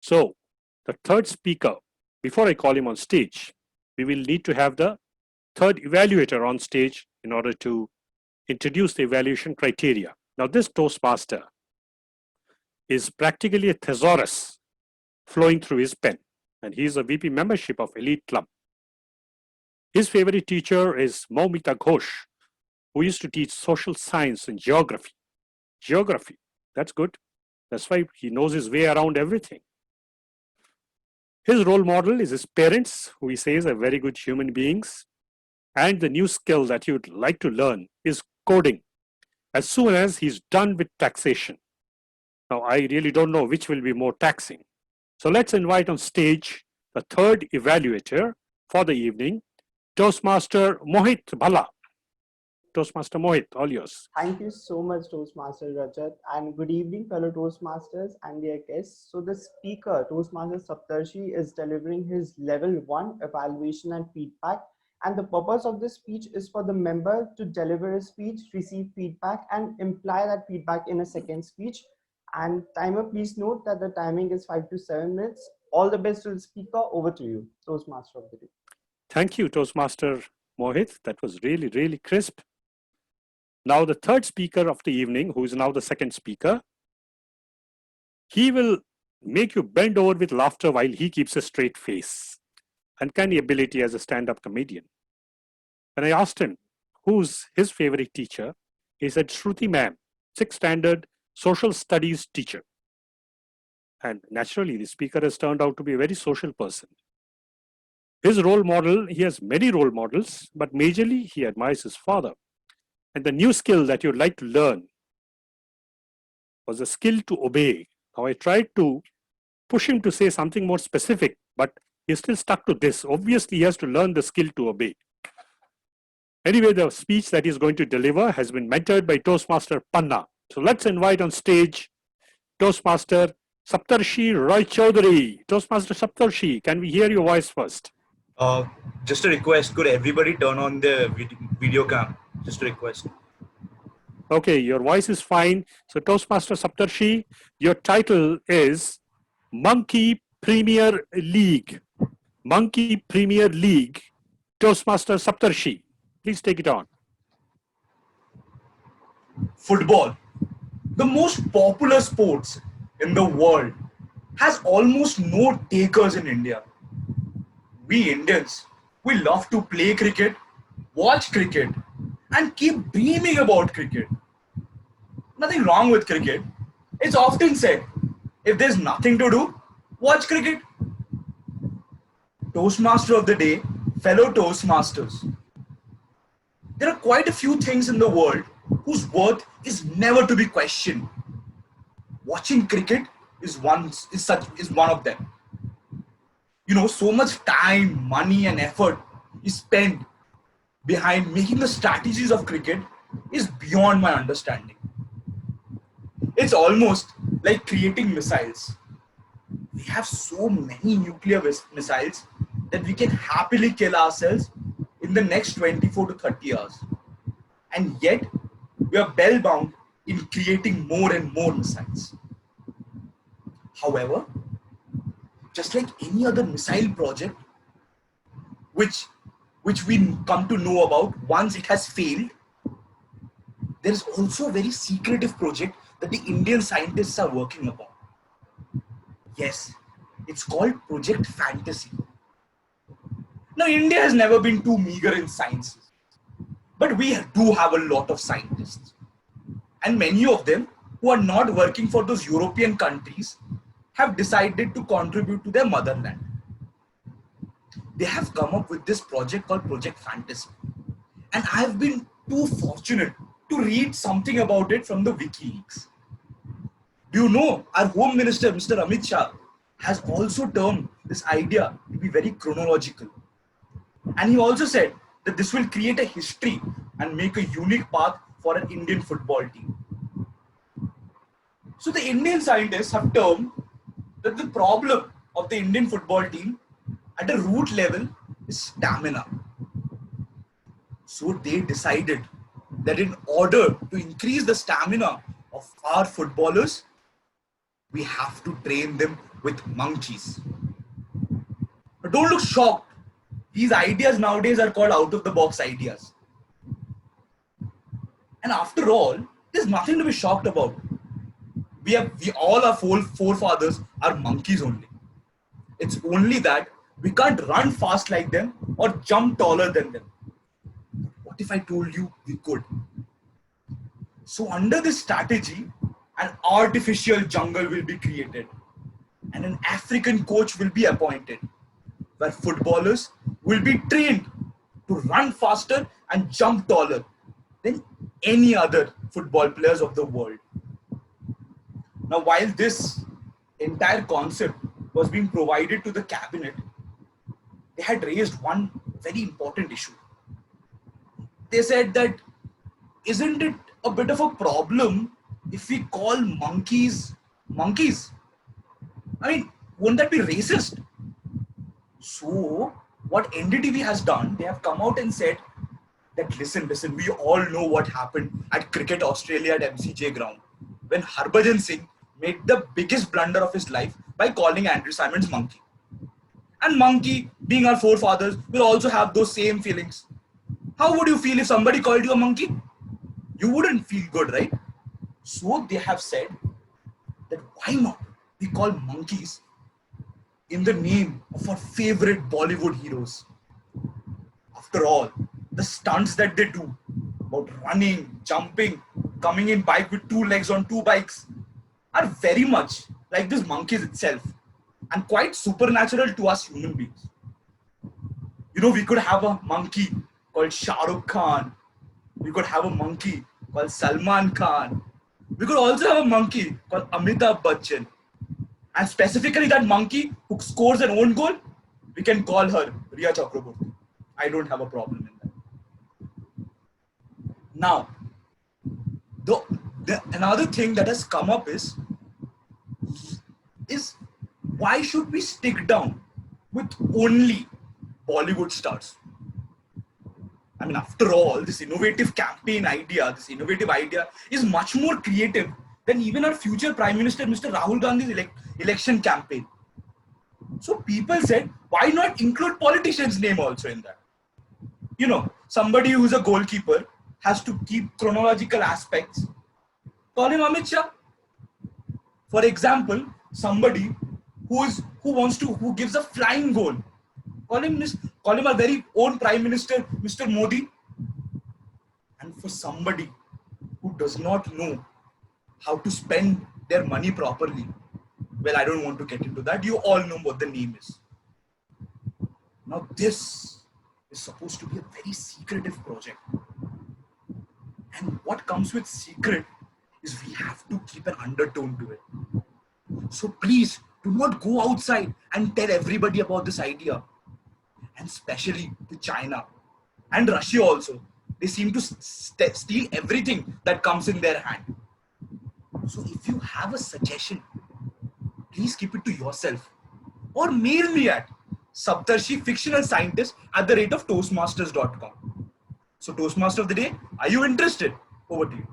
So the third speaker, before I call him on stage, we will need to have the third evaluator on stage in order to introduce the evaluation criteria. Now this Toastmaster is practically a thesaurus flowing through his pen, and he is a VP membership of Elite Club. His favorite teacher is Moumita Ghosh, who used to teach social science and geography. Geography, that's good. That's why he knows his way around everything. His role model is his parents, who he says are very good human beings. And the new skill that he would like to learn is coding, as soon as he's done with taxation. Now, I really don't know which will be more taxing. So let's invite on stage the third evaluator for the evening, Toastmaster Mohit Bhala. Toastmaster Mohit, all yours. Thank you so much, Toastmaster Rajat, and good evening, fellow Toastmasters and their guests. So the speaker, Toastmaster Saptarshi, is delivering his level 1 evaluation and feedback. And the purpose of this speech is for the member to deliver a speech, receive feedback, and imply that feedback in a second speech. And timer, please note that the timing is 5 to 7 minutes. All the best to the speaker. Over to you, Toastmaster of the day. Thank you, Toastmaster Mohit. That was really, really crisp. Now the third speaker of the evening, who is now the second speaker, he will make you bend over with laughter while he keeps a straight face. Uncanny ability as a stand-up comedian. When I asked him who's his favorite teacher, he said Shruti ma'am, 6th standard social studies teacher. And naturally, the speaker has turned out to be a very social person. His role model, he has many role models, but majorly he admires his father. And the new skill that you'd like to learn was a skill to obey. Now I tried to push him to say something more specific, but he's still stuck to this. Obviously, he has to learn the skill to obey. Anyway, the speech that he's going to deliver has been mentored by Toastmaster Panna. So let's invite on stage Toastmaster Saptarshi Roy Chowdhury. Toastmaster Saptarshi, can we hear your voice first? Just a request, could everybody turn on the video cam? Just a request. Okay, your voice is fine. So Toastmaster Saptarshi, your title is Monkey Premier League. Monkey Premier League. Toastmaster Saptarshi, please take it on. Football, the most popular sports in the world, has almost no takers in India. We Indians, we love to play cricket, watch cricket, and keep dreaming about cricket. Nothing wrong with cricket. It's often said, if there's nothing to do, watch cricket. Toastmaster of the day, fellow Toastmasters. There are quite a few things in the world whose worth is never to be questioned. Watching cricket is one of them. You know, so much time, money, and effort is spent behind making the strategies of cricket is beyond my understanding. It's almost like creating missiles. We have so many nuclear missiles that we can happily kill ourselves in the next 24 to 30 hours. And yet, we are bell-bound in creating more and more missiles. However, just like any other missile project, which we come to know about once it has failed, there is also a very secretive project that the Indian scientists are working upon. Yes, it's called Project Fantasy. Now, India has never been too meager in sciences, but we do have a lot of scientists. And many of them who are not working for those European countries have decided to contribute to their motherland. They have come up with this project called Project Fantasy. And I have been too fortunate to read something about it from the WikiLeaks. Do you know our Home Minister, Mr. Amit Shah, has also termed this idea to be very chronological. And he also said that this will create a history and make a unique path for an Indian football team. So the Indian scientists have termed that the problem of the Indian football team at a root level is stamina. So they decided that in order to increase the stamina of our footballers, we have to train them with monkeys. But don't look shocked. These ideas nowadays are called out-of-the-box ideas. And after all, there's nothing to be shocked about. We all our forefathers are monkeys only. It's only that we can't run fast like them or jump taller than them. What if I told you we could? So under this strategy, an artificial jungle will be created and an African coach will be appointed, where footballers will be trained to run faster and jump taller than any other football players of the world. Now, while this entire concept was being provided to the cabinet, they had raised one very important issue. They said that, isn't it a bit of a problem if we call monkeys monkeys? I mean, won't that be racist? So, what NDTV has done, they have come out and said that listen, we all know what happened at Cricket Australia at MCJ ground when Harbhajan Singh made the biggest blunder of his life by calling Andrew Symonds monkey. And monkey, being our forefathers, will also have those same feelings. How would you feel if somebody called you a monkey? You wouldn't feel good, right? So they have said that why not we call monkeys in the name of our favorite Bollywood heroes. After all, the stunts that they do about running, jumping, coming in bike with two legs on two bikes are very much like these monkeys itself and quite supernatural to us human beings. You know, we could have a monkey called Shah Rukh Khan. We could have a monkey called Salman Khan. We could also have a monkey called Amitabh Bachchan. And specifically that monkey who scores an own goal, we can call her Riya Chakraborty. I don't have a problem in that. Now, another thing that has come up is why should we stick down with only Bollywood stars? I mean, after all, this innovative campaign idea, this innovative idea is much more creative than even our future Prime Minister, Mr. Rahul Gandhi's election campaign. So people said, why not include politicians' name also in that? You know, somebody who's a goalkeeper has to keep chronological aspects. Call him Amit Shah. For example, somebody who gives a flying goal. Call him our very own Prime Minister, Mr. Modi. And for somebody who does not know how to spend their money properly, well, I don't want to get into that. You all know what the name is. Now, this is supposed to be a very secretive project. And what comes with secret is we have to keep an undertone to it. So please do not go outside and tell everybody about this idea. And especially to China and Russia also. They seem to steal everything that comes in their hand. So if you have a suggestion, please keep it to yourself. Or mail me at saptarshi@toastmasters.com. So Toastmaster of the day, are you interested? Over to you.